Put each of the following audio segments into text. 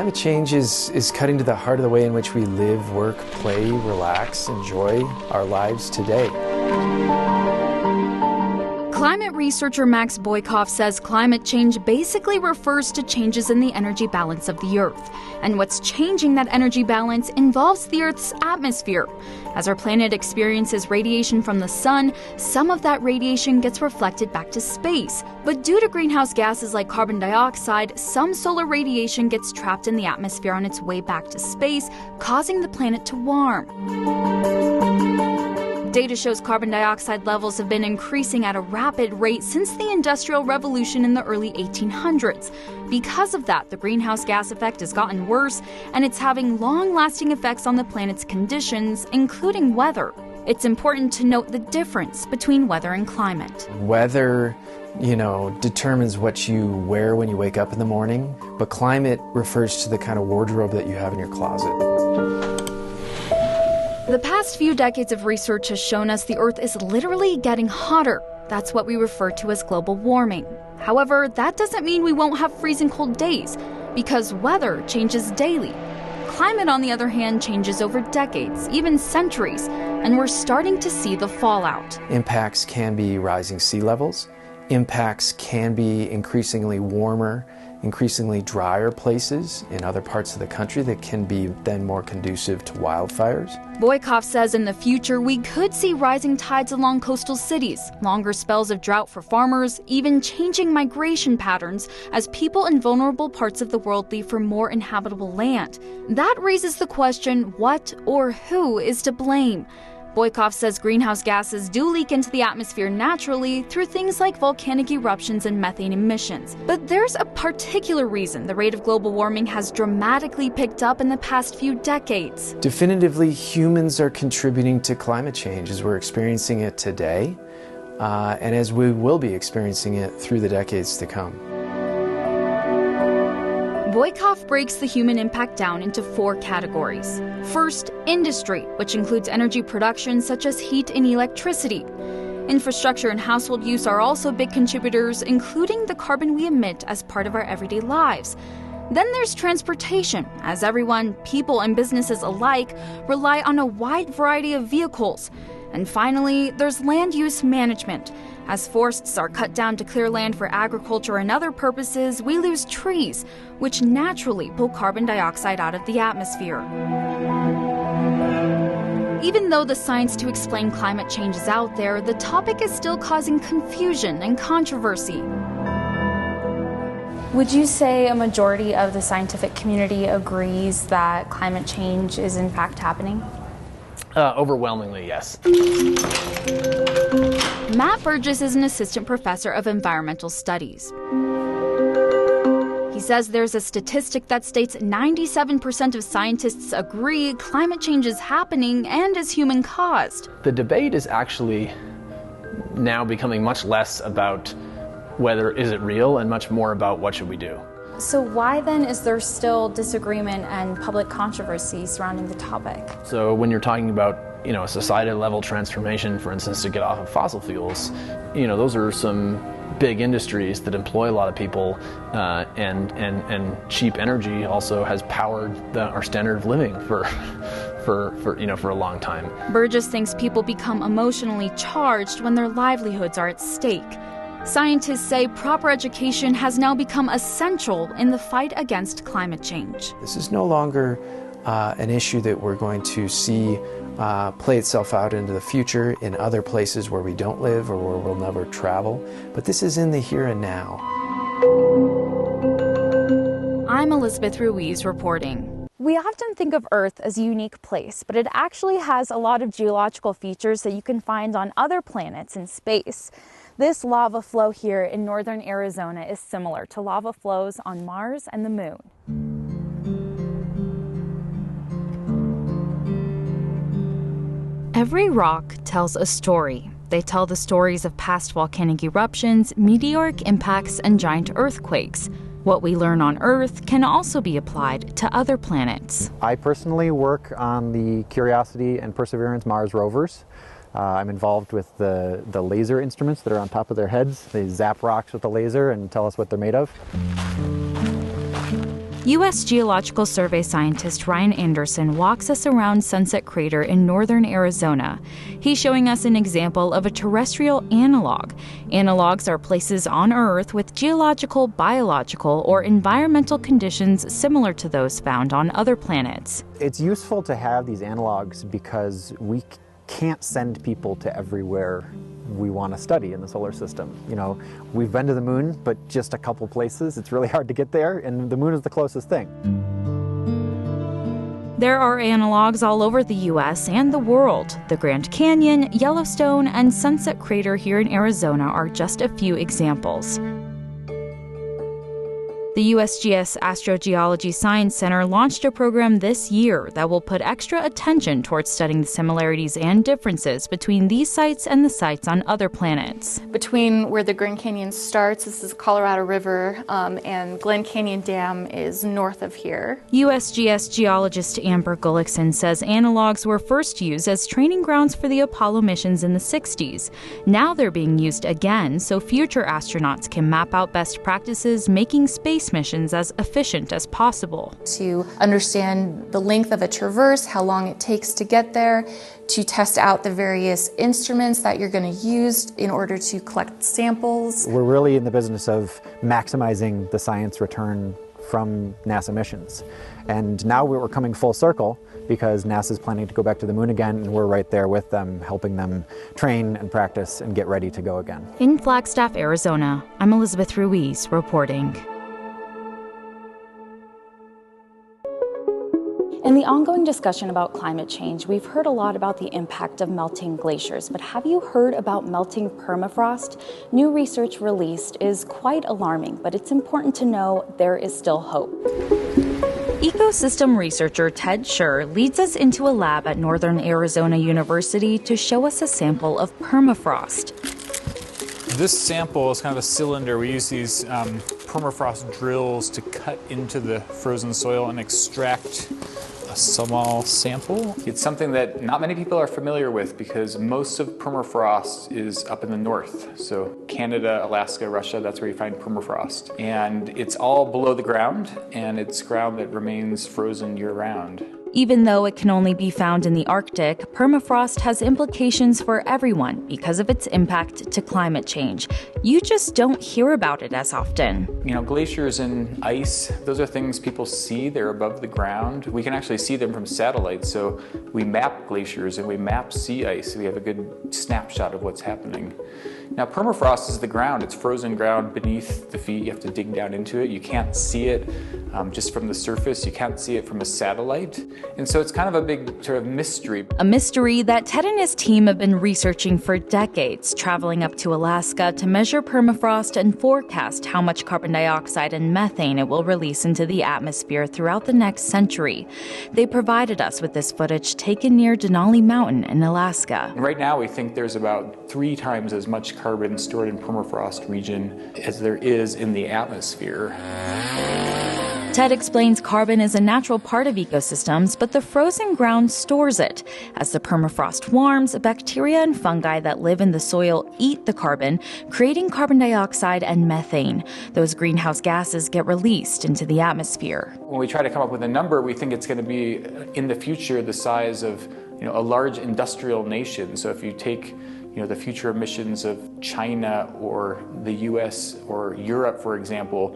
Climate change is cutting to the heart of the way in which we live, work, play, relax, enjoy our lives today. Climate researcher Max Boykoff says climate change basically refers to changes in the energy balance of the Earth. And what's changing that energy balance involves the Earth's atmosphere. As our planet experiences radiation from the sun, some of that radiation gets reflected back to space. But due to greenhouse gases like carbon dioxide, some solar radiation gets trapped in the atmosphere on its way back to space, causing the planet to warm. Data shows carbon dioxide levels have been increasing at a rapid rate since the Industrial Revolution in the early 1800s. Because of that, the greenhouse gas effect has gotten worse, and it's having long-lasting effects on the planet's conditions, including weather. It's important to note the difference between weather and climate. Weather, determines what you wear when you wake up in the morning, but climate refers to the kind of wardrobe that you have in your closet. The past few decades of research has shown us the Earth is literally getting hotter. That's what we refer to as global warming. However, that doesn't mean we won't have freezing cold days, because weather changes daily. Climate, on the other hand, changes over decades, even centuries, and we're starting to see the fallout. Impacts can be rising sea levels. Impacts can be increasingly warmer, increasingly drier places in other parts of the country that can be then more conducive to wildfires. Boykoff says in the future we could see rising tides along coastal cities, longer spells of drought for farmers, even changing migration patterns as people in vulnerable parts of the world leave for more inhabitable land. That raises the question, what or who is to blame? Boykoff says greenhouse gases do leak into the atmosphere naturally through things like volcanic eruptions and methane emissions. But there's a particular reason the rate of global warming has dramatically picked up in the past few decades. Definitively, humans are contributing to climate change as we're experiencing it today, and as we will be experiencing it through the decades to come. Boykoff breaks the human impact down into 4 categories. First, industry, which includes energy production such as heat and electricity. Infrastructure and household use are also big contributors, including the carbon we emit as part of our everyday lives. Then there's transportation, as everyone, people and businesses alike, rely on a wide variety of vehicles. And finally, there's land use management. As forests are cut down to clear land for agriculture and other purposes, we lose trees, which naturally pull carbon dioxide out of the atmosphere. Even though the science to explain climate change is out there, the topic is still causing confusion and controversy. Would you say a majority of the scientific community agrees that climate change is in fact happening? Overwhelmingly, yes. Matt Burgess is an assistant professor of environmental studies. He says there's a statistic that states 97% of scientists agree climate change is happening and is human-caused. The debate is actually now becoming much less about whether is it real and much more about what should we do. So why then is there still disagreement and public controversy surrounding the topic? So when you're talking about, a society level transformation, for instance, to get off of fossil fuels, those are some big industries that employ a lot of people, and cheap energy also has powered our standard of living for a long time. Burgess thinks people become emotionally charged when their livelihoods are at stake. Scientists say proper education has now become essential in the fight against climate change. This is no longer an issue that we're going to see play itself out into the future in other places where we don't live or where we'll never travel, but this is in the here and now. I'm Elizabeth Ruiz reporting. We often think of Earth as a unique place, but it actually has a lot of geological features that you can find on other planets in space. This lava flow here in northern Arizona is similar to lava flows on Mars and the Moon. Every rock tells a story. They tell the stories of past volcanic eruptions, meteoric impacts, and giant earthquakes. What we learn on Earth can also be applied to other planets. I personally work on the Curiosity and Perseverance Mars rovers. I'm involved with the laser instruments that are on top of their heads. They zap rocks with a laser and tell us what they're made of. U.S. Geological Survey scientist Ryan Anderson walks us around Sunset Crater in northern Arizona. He's showing us an example of a terrestrial analog. Analogs are places on Earth with geological, biological, or environmental conditions similar to those found on other planets. It's useful to have these analogs because we can't send people to everywhere we want to study in the solar system. You know, we've been to the moon, but just a couple places. It's really hard to get there, and the moon is the closest thing. There are analogs all over the U.S. and the world. The Grand Canyon, Yellowstone, and Sunset Crater here in Arizona are just a few examples. The USGS Astrogeology Science Center launched a program this year that will put extra attention towards studying the similarities and differences between these sites and the sites on other planets. Between where the Grand Canyon starts, this is Colorado River, and Glen Canyon Dam is north of here. USGS geologist Amber Gullickson says analogs were first used as training grounds for the Apollo missions in the 60s. Now they're being used again so future astronauts can map out best practices, making space missions as efficient as possible. To understand the length of a traverse, how long it takes to get there, to test out the various instruments that you're going to use in order to collect samples. We're really in the business of maximizing the science return from NASA missions. And now we're coming full circle because NASA's planning to go back to the moon again, and we're right there with them, helping them train and practice and get ready to go again. In Flagstaff, Arizona, I'm Elizabeth Ruiz reporting. In the ongoing discussion about climate change, we've heard a lot about the impact of melting glaciers, but have you heard about melting permafrost? New research released is quite alarming, but it's important to know there is still hope. Ecosystem researcher Ted Scher leads us into a lab at Northern Arizona University to show us a sample of permafrost. This sample is kind of a cylinder. We use these permafrost drills to cut into the frozen soil and extract a small sample. It's something that not many people are familiar with because most of permafrost is up in the north. So Canada, Alaska, Russia, that's where you find permafrost. And it's all below the ground, and it's ground that remains frozen year-round. Even though it can only be found in the Arctic, permafrost has implications for everyone because of its impact to climate change. You just don't hear about it as often. You know, glaciers and ice, those are things people see. They're above the ground. We can actually see them from satellites. So we map glaciers and we map sea ice. We have a good snapshot of what's happening. Now, permafrost is the ground. It's frozen ground beneath the feet. You have to dig down into it. You can't see it just from the surface. You can't see it from a satellite. And so it's kind of a big sort of mystery. A mystery that Ted and his team have been researching for decades, traveling up to Alaska to measure permafrost and forecast how much carbon dioxide and methane it will release into the atmosphere throughout the next century. They provided us with this footage taken near Denali Mountain in Alaska. Right now, we think there's about 3 times as much carbon stored in permafrost region as there is in the atmosphere. Ted explains carbon is a natural part of ecosystems, but the frozen ground stores it. As the permafrost warms, bacteria and fungi that live in the soil eat the carbon, creating carbon dioxide and methane. Those greenhouse gases get released into the atmosphere. When we try to come up with a number, we think it's going to be in the future the size of a large industrial nation. So if you take the future emissions of China or the US or Europe, for example,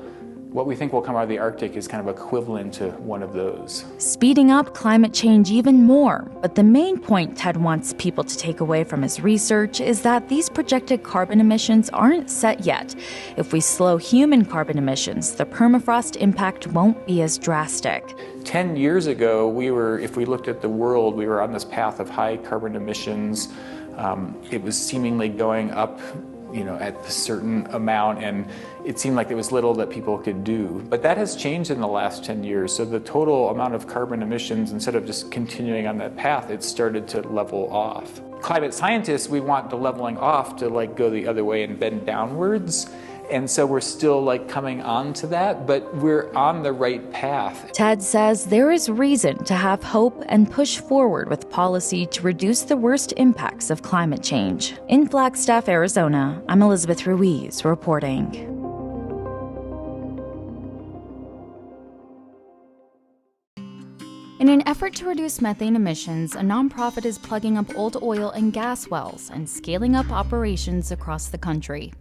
what we think will come out of the Arctic is kind of equivalent to one of those. Speeding up climate change even more. But the main point Ted wants people to take away from his research is that these projected carbon emissions aren't set yet. If we slow human carbon emissions, the permafrost impact won't be as drastic. 10 years ago, if we looked at the world, we were on this path of high carbon emissions. It was seemingly going up at a certain amount, and it seemed like there was little that people could do. But that has changed in the last 10 years. So the total amount of carbon emissions, instead of just continuing on that path, it started to level off. Climate scientists, we want the leveling off to go the other way and bend downwards. And so we're still coming on to that, but we're on the right path. Ted says there is reason to have hope and push forward with policy to reduce the worst impacts of climate change. In Flagstaff, Arizona, I'm Elizabeth Ruiz reporting. In an effort to reduce methane emissions, a nonprofit is plugging up old oil and gas wells and scaling up operations across the country.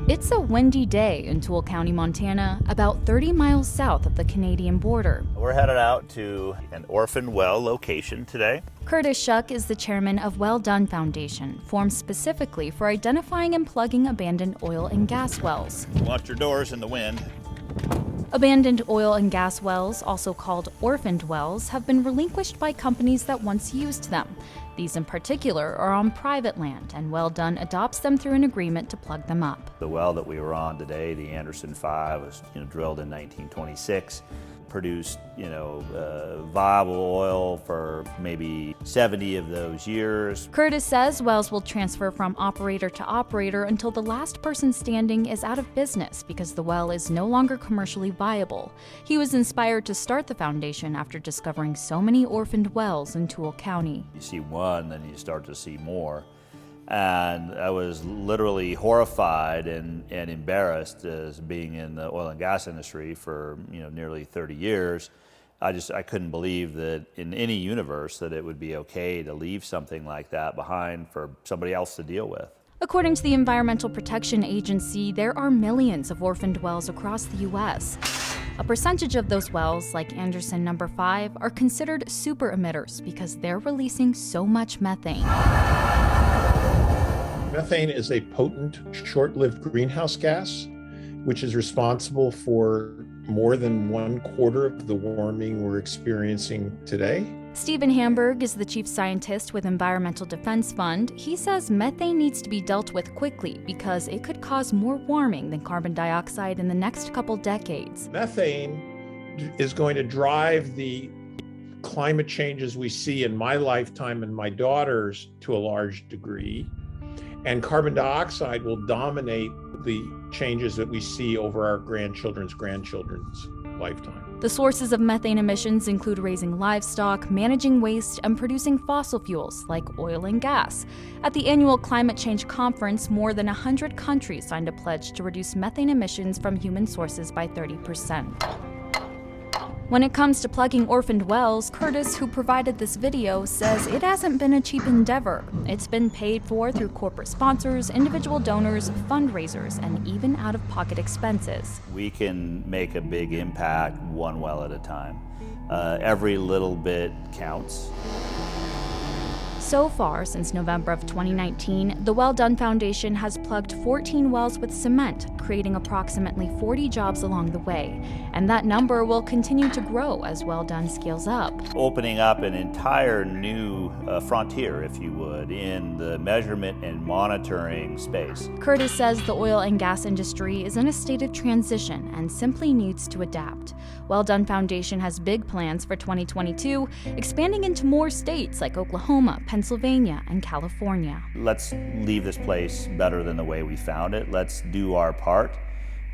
It's a windy day in Toole County, Montana, about 30 miles south of the Canadian border. We're headed out to an orphaned well location today. Curtis Shuck is the chairman of Well Done Foundation, formed specifically for identifying and plugging abandoned oil and gas wells. Watch your doors in the wind. Abandoned oil and gas wells, also called orphaned wells, have been relinquished by companies that once used them. These in particular are on private land, and Well Done adopts them through an agreement to plug them up. The well that we were on today, the Anderson 5, was drilled in 1926. Produced, viable oil for maybe 70 of those years. Curtis says wells will transfer from operator to operator until the last person standing is out of business because the well is no longer commercially viable. He was inspired to start the foundation after discovering so many orphaned wells in Toole County. You see one, then you start to see more. And I was literally horrified and embarrassed as being in the oil and gas industry for nearly 30 years. I couldn't believe that in any universe that it would be okay to leave something like that behind for somebody else to deal with. According to the Environmental Protection Agency, there are millions of orphaned wells across the U.S. A percentage of those wells, like Anderson No. 5, are considered super emitters because they're releasing so much methane. Methane is a potent, short-lived greenhouse gas, which is responsible for more than 1/4 of the warming we're experiencing today. Stephen Hamburg is the chief scientist with Environmental Defense Fund. He says methane needs to be dealt with quickly because it could cause more warming than carbon dioxide in the next couple decades. Methane is going to drive the climate changes we see in my lifetime and my daughter's to a large degree. And carbon dioxide will dominate the changes that we see over our grandchildren's lifetime. The sources of methane emissions include raising livestock, managing waste, and producing fossil fuels like oil and gas. At the annual Climate Change Conference, more than 100 countries signed a pledge to reduce methane emissions from human sources by 30%. When it comes to plugging orphaned wells, Curtis, who provided this video, says it hasn't been a cheap endeavor. It's been paid for through corporate sponsors, individual donors, fundraisers, and even out-of-pocket expenses. We can make a big impact one well at a time. Every little bit counts. So far, since November of 2019, the Well Done Foundation has plugged 14 wells with cement, creating approximately 40 jobs along the way. And that number will continue to grow as Well Done scales up. Opening up an entire new frontier, if you would, in the measurement and monitoring space. Curtis says the oil and gas industry is in a state of transition and simply needs to adapt. Well Done Foundation has big plans for 2022, expanding into more states like Oklahoma, Pennsylvania, and California. Let's leave this place better than the way we found it. Let's do our part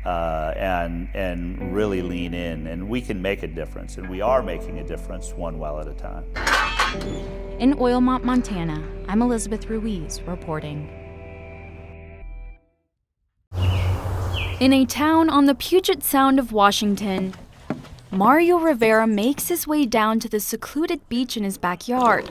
and really lean in, and we can make a difference, and we are making a difference one well at a time. In Oilmont, Montana, I'm Elizabeth Ruiz reporting. In a town on the Puget Sound of Washington, Mario Rivera makes his way down to the secluded beach in his backyard.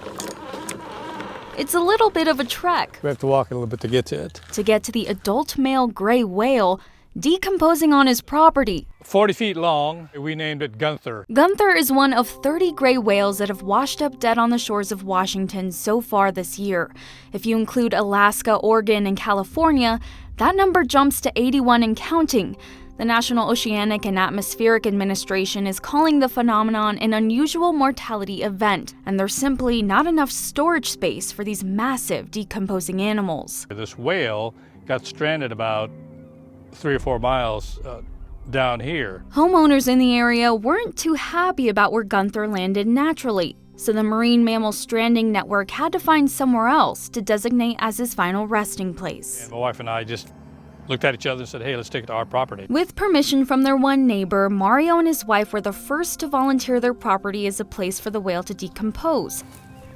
It's a little bit of a trek. We have to walk a little bit to get to it. To get to the adult male gray whale decomposing on his property. 40 feet long, we named it Gunther. Gunther is one of 30 gray whales that have washed up dead on the shores of Washington so far this year. If you include Alaska, Oregon, and California, that number jumps to 81 and counting. The National Oceanic and Atmospheric Administration is calling the phenomenon an unusual mortality event, and there's simply not enough storage space for these massive decomposing animals. This whale got stranded about 3 or 4 miles down here. Homeowners in the area weren't too happy about where Gunther landed naturally, so the Marine Mammal Stranding Network had to find somewhere else to designate as his final resting place. And my wife and I just looked at each other and said, hey, let's take it to our property. With permission from their one neighbor, Mario and his wife were the first to volunteer their property as a place for the whale to decompose.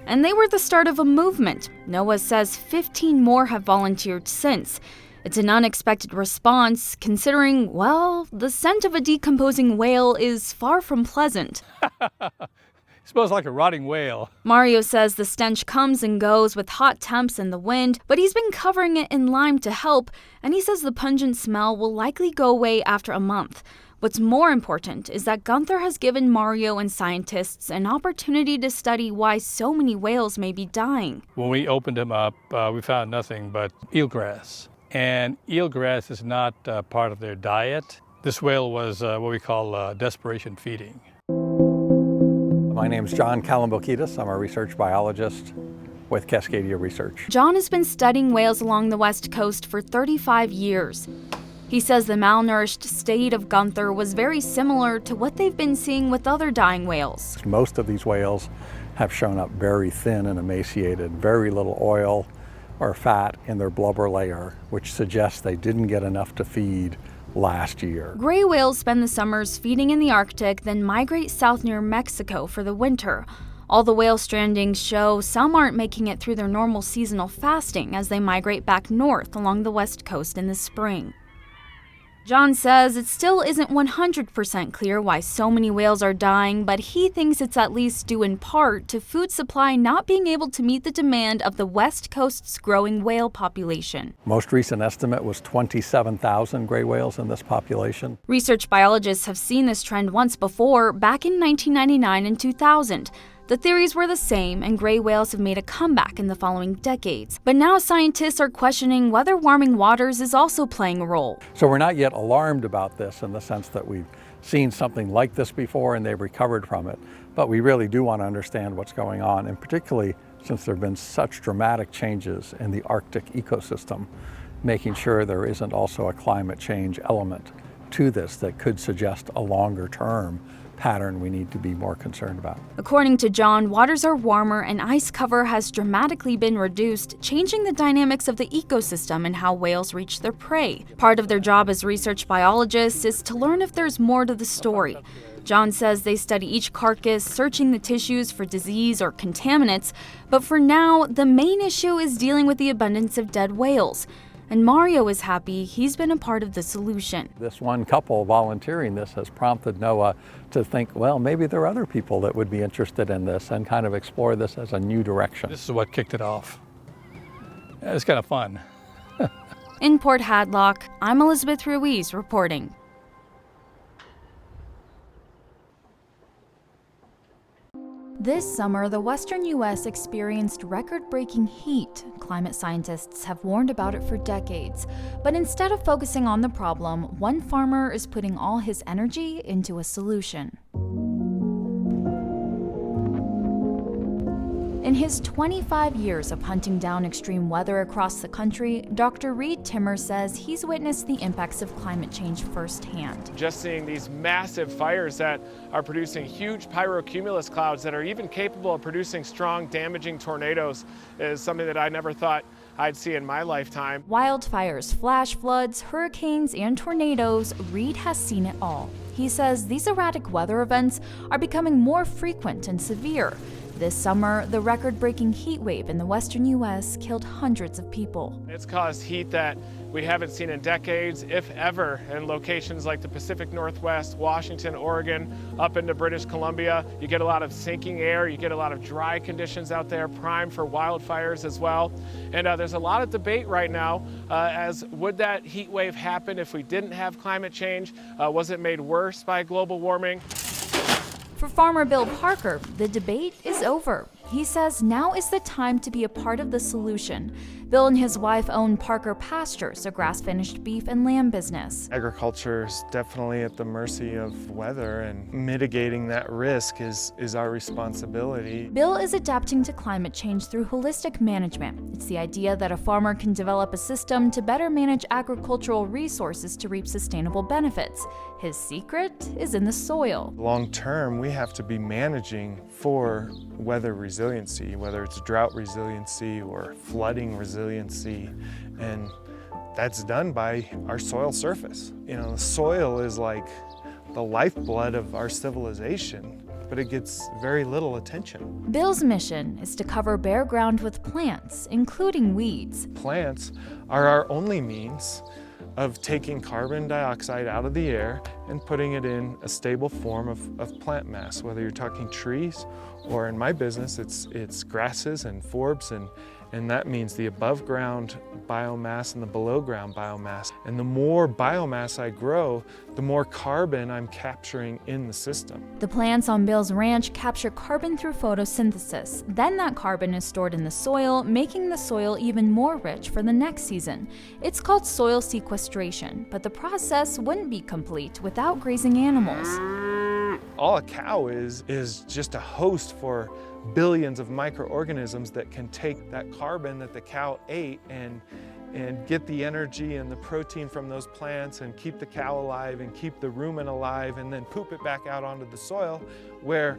And they were the start of a movement. NOAA says 15 more have volunteered since. It's an unexpected response, considering, well, the scent of a decomposing whale is far from pleasant. It smells like a rotting whale. Mario says the stench comes and goes with hot temps and the wind, but he's been covering it in lime to help, and he says the pungent smell will likely go away after a month. What's more important is that Gunther has given Mario and scientists an opportunity to study why so many whales may be dying. When we opened them up, we found nothing but eelgrass. And eelgrass is not part of their diet. This whale was what we call desperation feeding. My name's John Kalambokidis. I'm a research biologist with Cascadia Research. John has been studying whales along the West Coast for 35 years. He says the malnourished state of Gunther was very similar to what they've been seeing with other dying whales. Most of these whales have shown up very thin and emaciated, very little oil or fat in their blubber layer, which suggests they didn't get enough to feed last year. Gray whales spend the summers feeding in the Arctic, then migrate south near Mexico for the winter. All the whale strandings show some aren't making it through their normal seasonal fasting as they migrate back north along the West Coast in the spring. John says it still isn't 100% clear why so many whales are dying, but he thinks it's at least due in part to food supply not being able to meet the demand of the West Coast's growing whale population. Most recent estimate was 27,000 gray whales in this population. Research biologists have seen this trend once before, back in 1999 and 2000. The theories were the same, and gray whales have made a comeback in the following decades. But now scientists are questioning whether warming waters is also playing a role. So we're not yet alarmed about this in the sense that we've seen something like this before and they've recovered from it. But we really do want to understand what's going on, and particularly since there have been such dramatic changes in the Arctic ecosystem, making sure there isn't also a climate change element to this that could suggest a longer term pattern we need to be more concerned about. According to John, waters are warmer and ice cover has dramatically been reduced, changing the dynamics of the ecosystem and how whales reach their prey. Part of their job as research biologists is to learn if there's more to the story. John says they study each carcass, searching the tissues for disease or contaminants, but for now, the main issue is dealing with the abundance of dead whales. And Mario is happy he's been a part of the solution. This one couple volunteering this has prompted NOAA to think, well, maybe there are other people that would be interested in this and kind of explore this as a new direction. This is what kicked it off. It's kind of fun. In Port Hadlock, I'm Elizabeth Ruiz reporting. This summer, the western U.S. experienced record-breaking heat. Climate scientists have warned about it for decades. But instead of focusing on the problem, one farmer is putting all his energy into a solution. In his 25 years of hunting down extreme weather across the country, Dr. Reed Timmer says he's witnessed the impacts of climate change firsthand. Just seeing these massive fires that are producing huge pyrocumulus clouds that are even capable of producing strong, damaging tornadoes is something that I never thought I'd see in my lifetime. Wildfires, flash floods, hurricanes, and tornadoes, Reed has seen it all. He says these erratic weather events are becoming more frequent and severe. This summer, the record-breaking heat wave in the western U.S. killed hundreds of people. It's caused heat that we haven't seen in decades, if ever, in locations like the Pacific Northwest, Washington, Oregon, up into British Columbia. You get a lot of sinking air, you get a lot of dry conditions out there, prime for wildfires as well. And there's a lot of debate right now as would that heat wave happen if we didn't have climate change? Was it made worse by global warming? For farmer Bill Parker, the debate is over. He says now is the time to be a part of the solution. Bill and his wife own Parker Pastures, a grass-finished beef and lamb business. Agriculture is definitely at the mercy of weather, and mitigating that risk is our responsibility. Bill is adapting to climate change through holistic management. It's the idea that a farmer can develop a system to better manage agricultural resources to reap sustainable benefits. His secret is in the soil. Long term, we have to be managing for weather resiliency, whether it's drought resiliency or flooding resiliency, and that's done by our soil surface. You know, the soil is like the lifeblood of our civilization, but it gets very little attention. Bill's mission is to cover bare ground with plants, including weeds. Plants are our only means of taking carbon dioxide out of the air and putting it in a stable form of plant mass, whether you're talking trees or in my business, it's grasses and forbs, and that means the above ground biomass and the below ground biomass. And the more biomass I grow, the more carbon I'm capturing in the system. The plants on Bill's ranch capture carbon through photosynthesis. Then that carbon is stored in the soil, making the soil even more rich for the next season. It's called soil sequestration, but the process wouldn't be complete without grazing animals. All a cow is just a host for billions of microorganisms that can take that carbon that the cow ate and get the energy and the protein from those plants and keep the cow alive and keep the rumen alive and then poop it back out onto the soil where,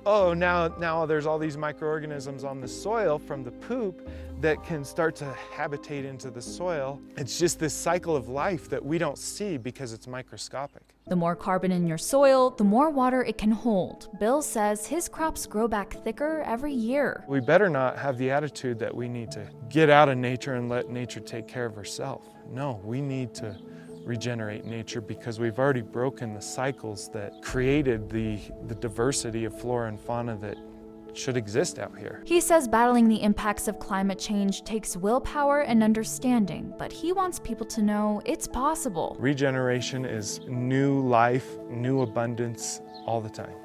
oh, now there's all these microorganisms on the soil from the poop that can start to habitate into the soil. It's just this cycle of life that we don't see because it's microscopic. The more carbon in your soil, the more water it can hold. Bill says his crops grow back thicker every year. We better not have the attitude that we need to get out of nature and let nature take care of herself. No, we need to regenerate nature because we've already broken the cycles that created the diversity of flora and fauna that should exist out here. He says battling the impacts of climate change takes willpower and understanding, but he wants people to know it's possible. Regeneration is new life, new abundance all the time.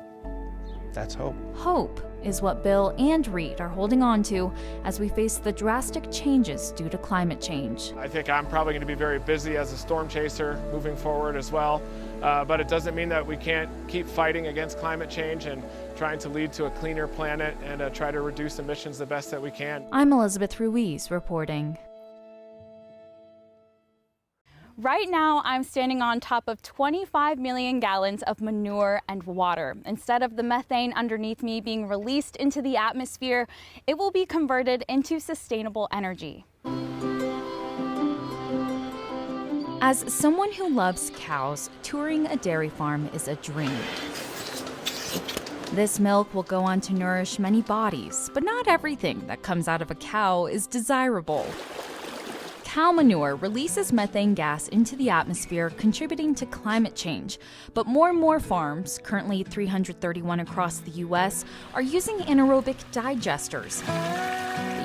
That's hope. Hope is what Bill and Reed are holding on to as we face the drastic changes due to climate change. I think I'm probably going to be very busy as a storm chaser moving forward as well, but it doesn't mean that we can't keep fighting against climate change and trying to lead to a cleaner planet and try to reduce emissions the best that we can. I'm Elizabeth Ruiz reporting. Right now, I'm standing on top of 25 million gallons of manure and water. Instead of the methane underneath me being released into the atmosphere, it will be converted into sustainable energy. As someone who loves cows, touring a dairy farm is a dream. This milk will go on to nourish many bodies, but not everything that comes out of a cow is desirable. Cow manure releases methane gas into the atmosphere, contributing to climate change. But more and more farms, currently 331 across the U.S., are using anaerobic digesters.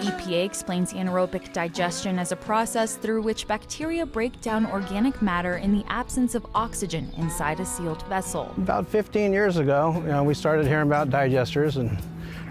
The EPA explains anaerobic digestion as a process through which bacteria break down organic matter in the absence of oxygen inside a sealed vessel. About 15 years ago, we started hearing about digesters, and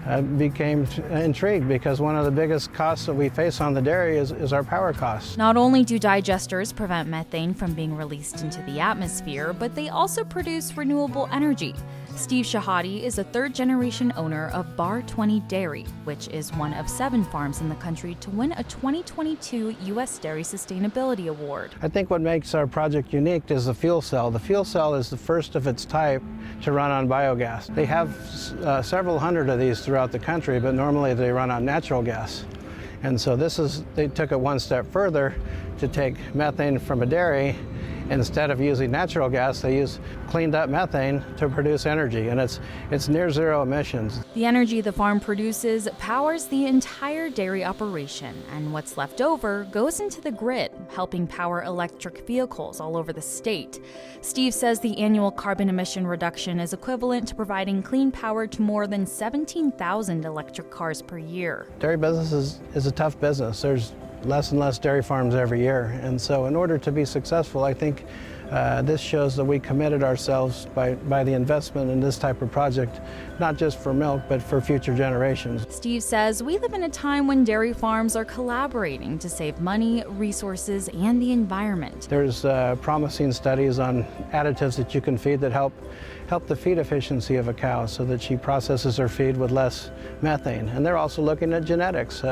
I became intrigued because one of the biggest costs that we face on the dairy is our power costs. Not only do digesters prevent methane from being released into the atmosphere, but they also produce renewable energy. Steve Shahadi is a third-generation owner of Bar 20 Dairy, which is one of 7 farms in the country to win a 2022 U.S. Dairy Sustainability Award. I think what makes our project unique is the fuel cell. The fuel cell is the first of its type to run on biogas. They have several hundred of these throughout the country, but normally they run on natural gas. And so they took it one step further to take methane from a dairy. Instead of using natural gas, they use cleaned up methane to produce energy, and it's near zero emissions. The energy the farm produces powers the entire dairy operation, and what's left over goes into the grid, helping power electric vehicles all over the state. Steve says the annual carbon emission reduction is equivalent to providing clean power to more than 17,000 electric cars per year. Dairy business is a tough business. There's less and less dairy farms every year. And so in order to be successful, I think this shows that we committed ourselves by the investment in this type of project, not just for milk, but for future generations. Steve says we live in a time when dairy farms are collaborating to save money, resources, and the environment. There's promising studies on additives that you can feed that help the feed efficiency of a cow so that she processes her feed with less methane. And they're also looking at genetics,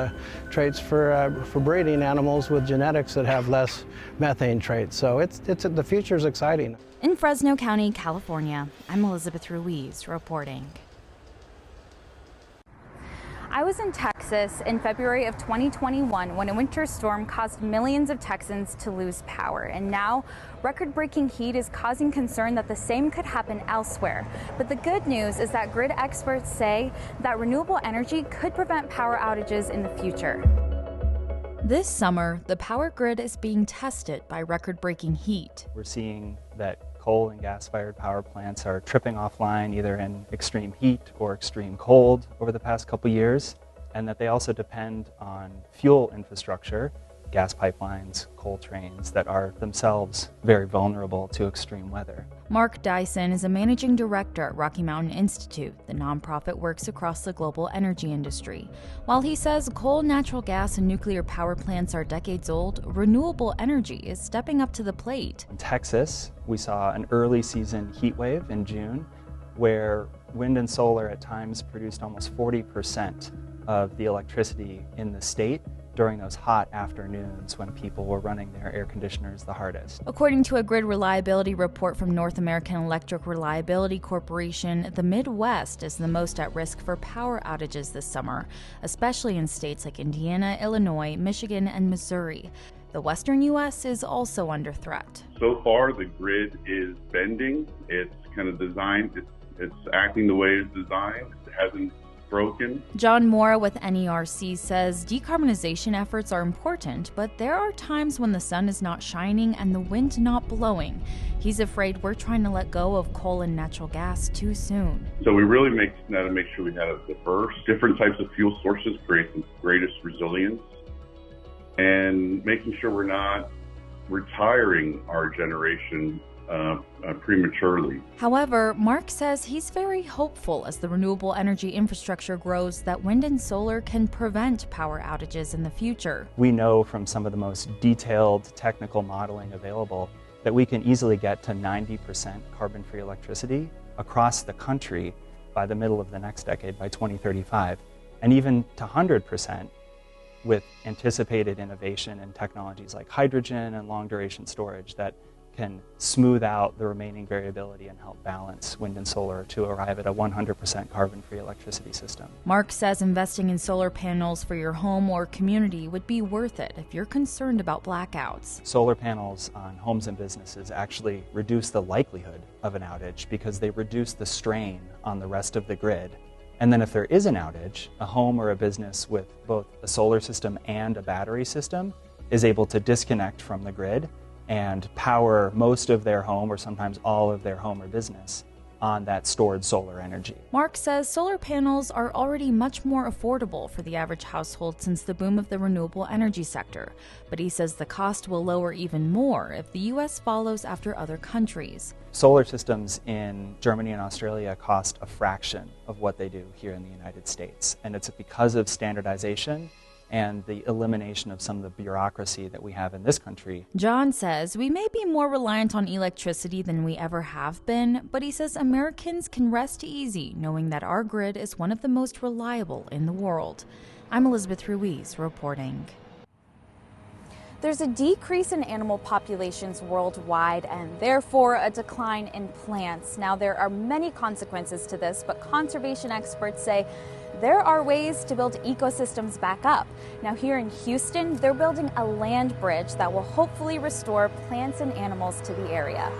traits for breeding animals with genetics that have less methane traits. So the future is exciting. In Fresno County, California, I'm Elizabeth Ruiz reporting. I was in Texas Texas in February of 2021 when a winter storm caused millions of Texans to lose power. And now, record-breaking heat is causing concern that the same could happen elsewhere. But the good news is that grid experts say that renewable energy could prevent power outages in the future. This summer, the power grid is being tested by record-breaking heat. We're seeing that coal and gas-fired power plants are tripping offline either in extreme heat or extreme cold over the past couple years, and that they also depend on fuel infrastructure, gas pipelines, coal trains that are themselves very vulnerable to extreme weather. Mark Dyson is a managing director at Rocky Mountain Institute. The nonprofit works across the global energy industry. While he says coal, natural gas, and nuclear power plants are decades old, renewable energy is stepping up to the plate. In Texas, we saw an early season heat wave in June where wind and solar at times produced almost 40% of the electricity in the state during those hot afternoons when people were running their air conditioners the hardest. According to a grid reliability report from North American Electric Reliability Corporation, the Midwest is the most at risk for power outages this summer, especially in states like Indiana, Illinois, Michigan, and Missouri. The western U.S. is also under threat. So far, the grid is bending. It's kind of designed, it's acting the way it's designed. It hasn't broken. John Moore with NERC says decarbonization efforts are important, but there are times when the sun is not shining and the wind not blowing. He's afraid we're trying to let go of coal and natural gas too soon. So we really make sure we have diverse, different types of fuel sources, create the greatest resilience, and making sure we're not retiring our generation prematurely. However, Mark says he's very hopeful as the renewable energy infrastructure grows that wind and solar can prevent power outages in the future. We know from some of the most detailed technical modeling available that we can easily get to 90% carbon-free electricity across the country by the middle of the next decade, by 2035, and even to 100% with anticipated innovation in technologies like hydrogen and long-duration storage that can smooth out the remaining variability and help balance wind and solar to arrive at a 100% carbon-free electricity system. Mark says investing in solar panels for your home or community would be worth it if you're concerned about blackouts. Solar panels on homes and businesses actually reduce the likelihood of an outage because they reduce the strain on the rest of the grid. And then if there is an outage, a home or a business with both a solar system and a battery system is able to disconnect from the grid and power most of their home or sometimes all of their home or business on that stored solar energy. Mark says solar panels are already much more affordable for the average household since the boom of the renewable energy sector, but he says the cost will lower even more if the U.S. follows after other countries. Solar systems in Germany and Australia cost a fraction of what they do here in the United States, and it's because of standardization and the elimination of some of the bureaucracy that we have in this country. John says we may be more reliant on electricity than we ever have been, but he says Americans can rest easy knowing that our grid is one of the most reliable in the world. I'm Elizabeth Ruiz reporting. There's a decrease in animal populations worldwide and therefore a decline in plants. Now, there are many consequences to this, but conservation experts say there are ways to build ecosystems back up. Now, here in Houston, they're building a land bridge that will hopefully restore plants and animals to the area.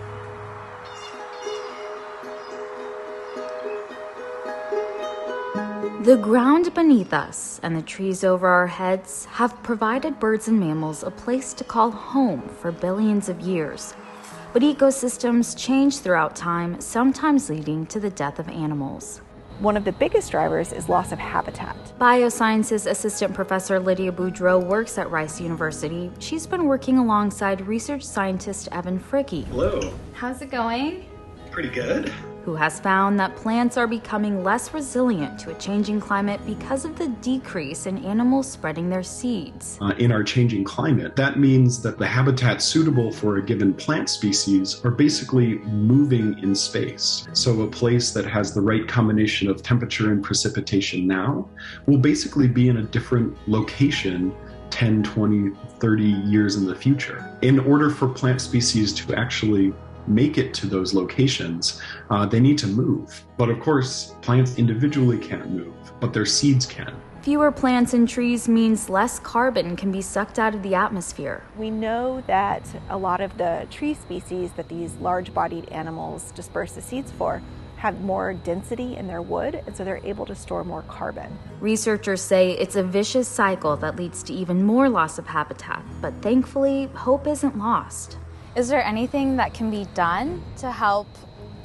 The ground beneath us and the trees over our heads have provided birds and mammals a place to call home for billions of years. But ecosystems change throughout time, sometimes leading to the death of animals. One of the biggest drivers is loss of habitat. Biosciences assistant professor Lydia Boudreau works at Rice University. She's been working alongside research scientist Evan Fricke. Hello. How's it going? Pretty good. Who has found that plants are becoming less resilient to a changing climate because of the decrease in animals spreading their seeds. In our changing climate, that means that the habitats suitable for a given plant species are basically moving in space. So a place that has the right combination of temperature and precipitation now will basically be in a different location 10, 20, 30 years in the future. In order for plant species to actually make it to those locations, they need to move. But of course, plants individually can't move, but their seeds can. Fewer plants and trees means less carbon can be sucked out of the atmosphere. We know that a lot of the tree species that these large-bodied animals disperse the seeds for have more density in their wood, and so they're able to store more carbon. Researchers say it's a vicious cycle that leads to even more loss of habitat, but thankfully, hope isn't lost. Is there anything that can be done to help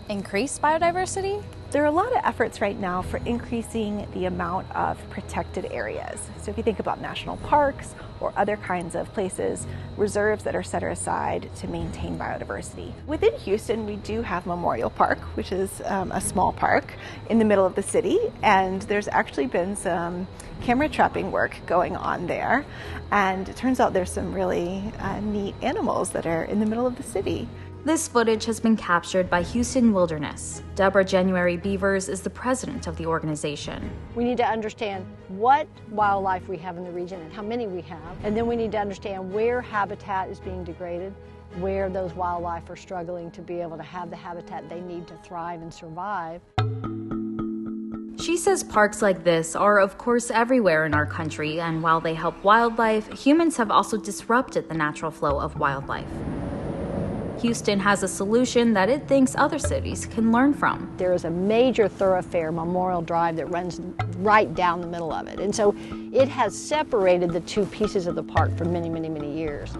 increase biodiversity? There are a lot of efforts right now for increasing the amount of protected areas. So if you think about national parks or other kinds of places, reserves that are set aside to maintain biodiversity. Within Houston, we do have Memorial Park, which is a small park in the middle of the city, and there's actually been some camera trapping work going on there. And it turns out there's some really neat animals that are in the middle of the city. This footage has been captured by Houston Wilderness. Deborah January Beavers is the president of the organization. We need to understand what wildlife we have in the region and how many we have, and then we need to understand where habitat is being degraded, where those wildlife are struggling to be able to have the habitat they need to thrive and survive. She says parks like this are, of course, everywhere in our country, and while they help wildlife, humans have also disrupted the natural flow of wildlife. Houston has a solution that it thinks other cities can learn from. There is a major thoroughfare, Memorial Drive, that runs right down the middle of it. And so it has separated the two pieces of the park for many, many, many years.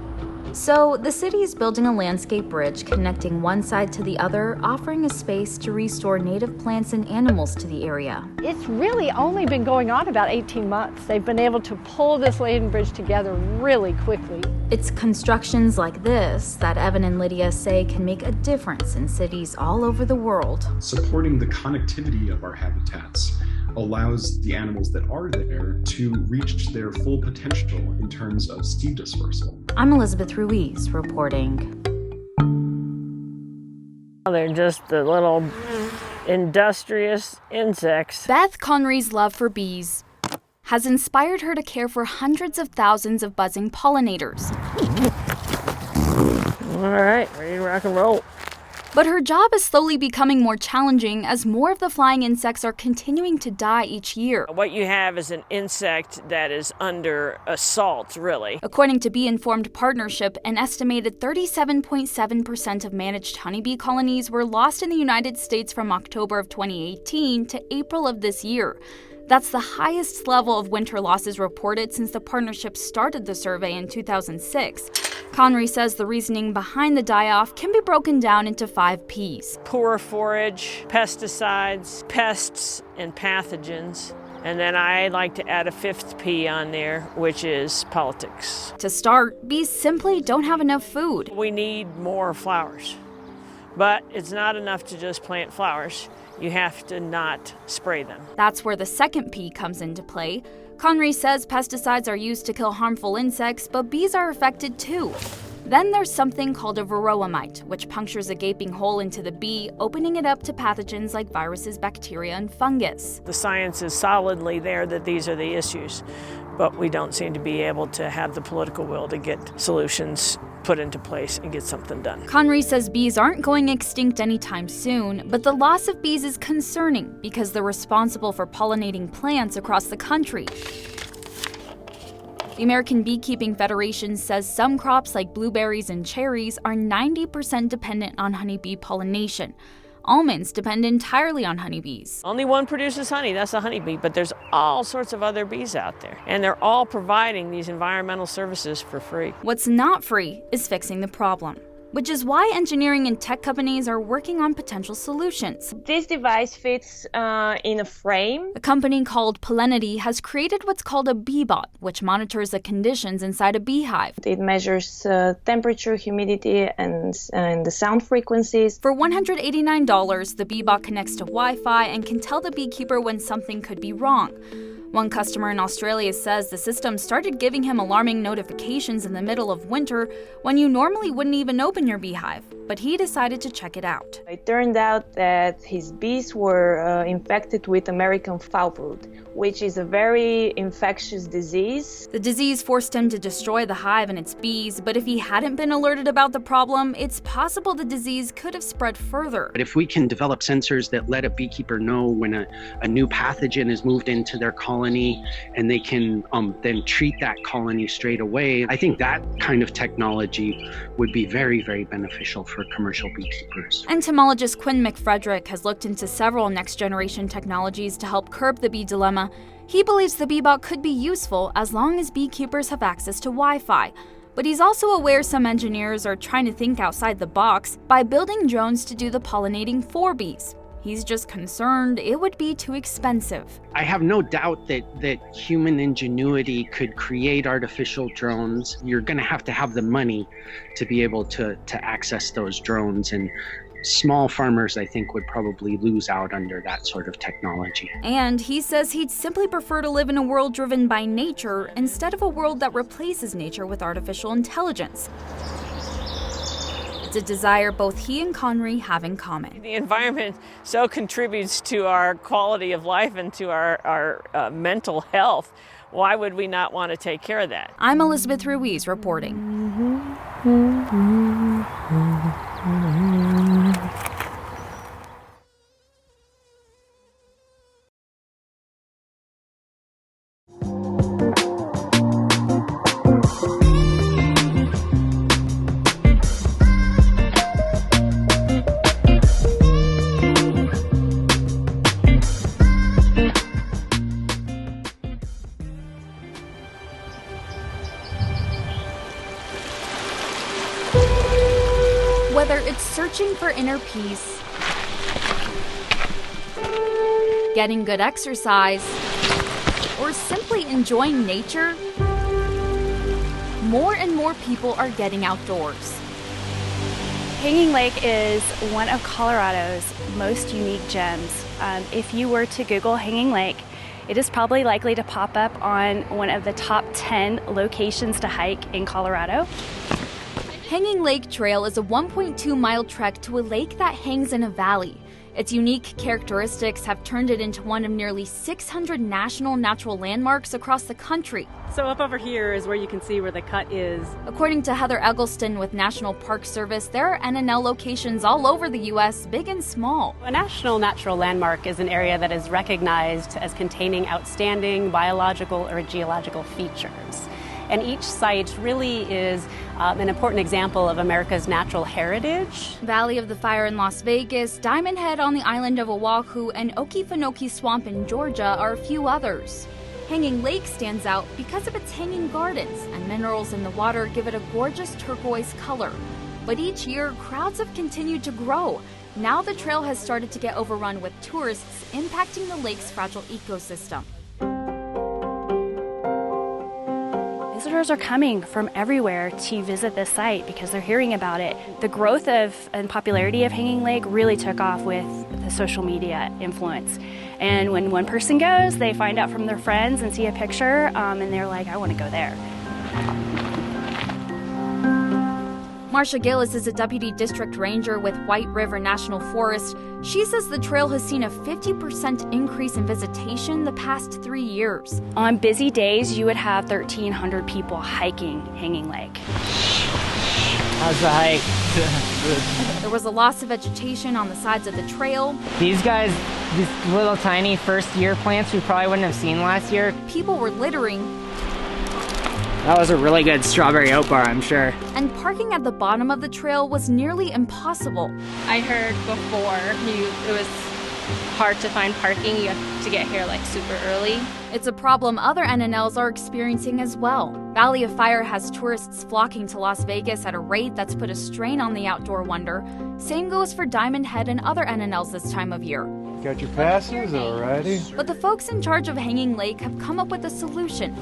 So the city is building a landscape bridge connecting one side to the other, offering a space to restore native plants and animals to the area. It's really only been going on about 18 months. They've been able to pull this land bridge together really quickly. It's constructions like this that Evan and Lydia say can make a difference in cities all over the world. Supporting the connectivity of our habitats allows the animals that are there to reach their full potential in terms of seed dispersal. I'm Elizabeth Ruiz reporting. They're just the little industrious insects. Beth Conry's love for bees has inspired her to care for hundreds of thousands of buzzing pollinators. All right, ready to rock and roll. But her job is slowly becoming more challenging as more of the flying insects are continuing to die each year. What you have is an insect that is under assault, really. According to Bee Informed Partnership, an estimated 37.7% of managed honeybee colonies were lost in the United States from October of 2018 to April of this year. That's the highest level of winter losses reported since the partnership started the survey in 2006. Conry says the reasoning behind the die-off can be broken down into 5 Ps. Poor forage, pesticides, pests, and pathogens. And then I like to add a 5th P on there, which is politics. To start, bees simply don't have enough food. We need more flowers. But it's not enough to just plant flowers. You have to not spray them. That's where the 2nd P comes into play. Conry says pesticides are used to kill harmful insects, but bees are affected too. Then there's something called a varroa mite, which punctures a gaping hole into the bee, opening it up to pathogens like viruses, bacteria, and fungus. The science is solidly there that these are the issues, but we don't seem to be able to have the political will to get solutions put into place and get something done. Conry says bees aren't going extinct anytime soon, but the loss of bees is concerning because they're responsible for pollinating plants across the country. The American Beekeeping Federation says some crops like blueberries and cherries are 90% dependent on honeybee pollination. Almonds depend entirely on honeybees. Only one produces honey, that's a honeybee, but there's all sorts of other bees out there, and they're all providing these environmental services for free. What's not free is fixing the problem, which is why engineering and tech companies are working on potential solutions. This device fits in a frame. A company called Planetary has created what's called a beebot, which monitors the conditions inside a beehive. It measures temperature, humidity, and the sound frequencies. For $189, the beebot connects to Wi-Fi and can tell the beekeeper when something could be wrong. One customer in Australia says the system started giving him alarming notifications in the middle of winter when you normally wouldn't even open your beehive, but he decided to check it out. It turned out that his bees were infected with American foulbrood, which is a very infectious disease. The disease forced him to destroy the hive and its bees, but if he hadn't been alerted about the problem, it's possible the disease could have spread further. But if we can develop sensors that let a beekeeper know when a new pathogen is moved into their colony colony and they can then treat that colony straight away. I think that kind of technology would be very, very beneficial for commercial beekeepers. Entomologist Quinn McFrederick has looked into several next-generation technologies to help curb the bee dilemma. He believes the BeeBot could be useful as long as beekeepers have access to Wi-Fi. But he's also aware some engineers are trying to think outside the box by building drones to do the pollinating for bees. He's just concerned it would be too expensive. I have no doubt that human ingenuity could create artificial drones. You're going to have the money to be able to access those drones, and small farmers, I think, would probably lose out under that sort of technology. And he says he'd simply prefer to live in a world driven by nature instead of a world that replaces nature with artificial intelligence. It's a desire both he and Conry have in common. The environment so contributes to our quality of life and to our mental health. Why would we not want to take care of that? I'm Elizabeth Ruiz reporting. Whether it's searching for inner peace, getting good exercise, or simply enjoying nature, more and more people are getting outdoors. Hanging Lake is one of Colorado's most unique gems. If you were to Google Hanging Lake, it is probably likely to pop up on one of the top 10 locations to hike in Colorado. Hanging Lake Trail is a 1.2-mile trek to a lake that hangs in a valley. Its unique characteristics have turned it into one of nearly 600 national natural landmarks across the country. So up over here is where you can see where the cut is. According to Heather Eggleston with National Park Service, there are NNL locations all over the U.S., big and small. A national natural landmark is an area that is recognized as containing outstanding biological or geological features. And each site really is an important example of America's natural heritage. Valley of the Fire in Las Vegas, Diamond Head on the island of Oahu, and Okefenokee Swamp in Georgia are a few others. Hanging Lake stands out because of its hanging gardens, and minerals in the water give it a gorgeous turquoise color. But each year, crowds have continued to grow. Now the trail has started to get overrun with tourists, impacting the lake's fragile ecosystem. Visitors are coming from everywhere to visit this site because they're hearing about it. The growth and popularity of Hanging Lake really took off with the social media influence. And when one person goes, they find out from their friends and see a picture, and they're like, I want to go there. Marcia Gillis is a deputy district ranger with White River National Forest. She says the trail has seen a 50% increase in visitation the past 3 years. On busy days, you would have 1,300 people hiking Hanging Lake. How's the hike? There was a loss of vegetation on the sides of the trail. These guys, these little tiny first-year plants we probably wouldn't have seen last year. People were littering. That was a really good strawberry oat bar, I'm sure. And parking at the bottom of the trail was nearly impossible. I heard before it was hard to find parking. You have to get here like super early. It's a problem other NNLs are experiencing as well. Valley of Fire has tourists flocking to Las Vegas at a rate that's put a strain on the outdoor wonder. Same goes for Diamond Head and other NNLs this time of year. Got your passes, alrighty. But the folks in charge of Hanging Lake have come up with a solution.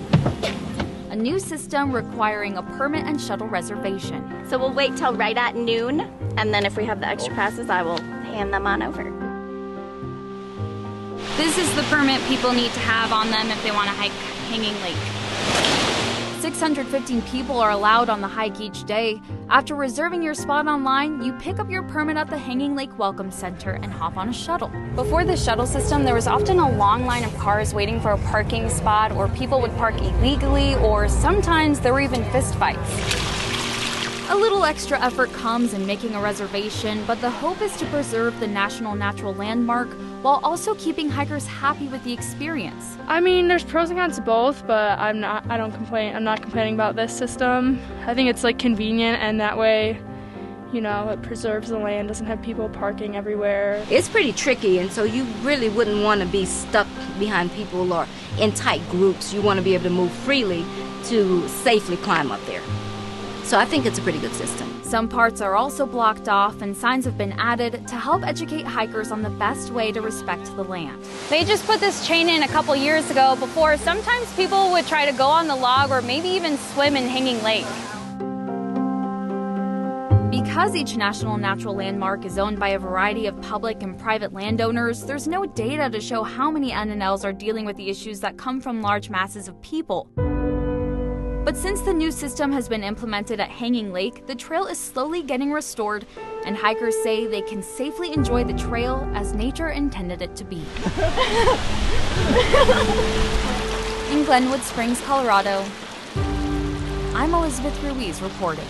A new system requiring a permit and shuttle reservation. So we'll wait till right at noon, and then if we have the extra passes, I will hand them on over. This is the permit people need to have on them if they want to hike Hanging Lake. 615 people are allowed on the hike each day. After reserving your spot online, you pick up your permit at the Hanging Lake Welcome Center and hop on a shuttle. Before the shuttle system, there was often a long line of cars waiting for a parking spot, or people would park illegally, or sometimes there were even fistfights. A little extra effort comes in making a reservation, but the hope is to preserve the National Natural Landmark while also keeping hikers happy with the experience. I mean, there's pros and cons to both, but I don't complain. I'm not complaining about this system. I think it's like convenient, and that way, you know, it preserves the land, doesn't have people parking everywhere. It's pretty tricky, and so you really wouldn't want to be stuck behind people or in tight groups. You want to be able to move freely to safely climb up there. So I think it's a pretty good system. Some parts are also blocked off, and signs have been added to help educate hikers on the best way to respect the land. They just put this chain in a couple years ago. Before, sometimes people would try to go on the log or maybe even swim in Hanging Lake. Because each National Natural Landmark is owned by a variety of public and private landowners, there's no data to show how many NNLs are dealing with the issues that come from large masses of people. But since the new system has been implemented at Hanging Lake, the trail is slowly getting restored, and hikers say they can safely enjoy the trail as nature intended it to be. In Glenwood Springs, Colorado, I'm Elizabeth Ruiz reporting.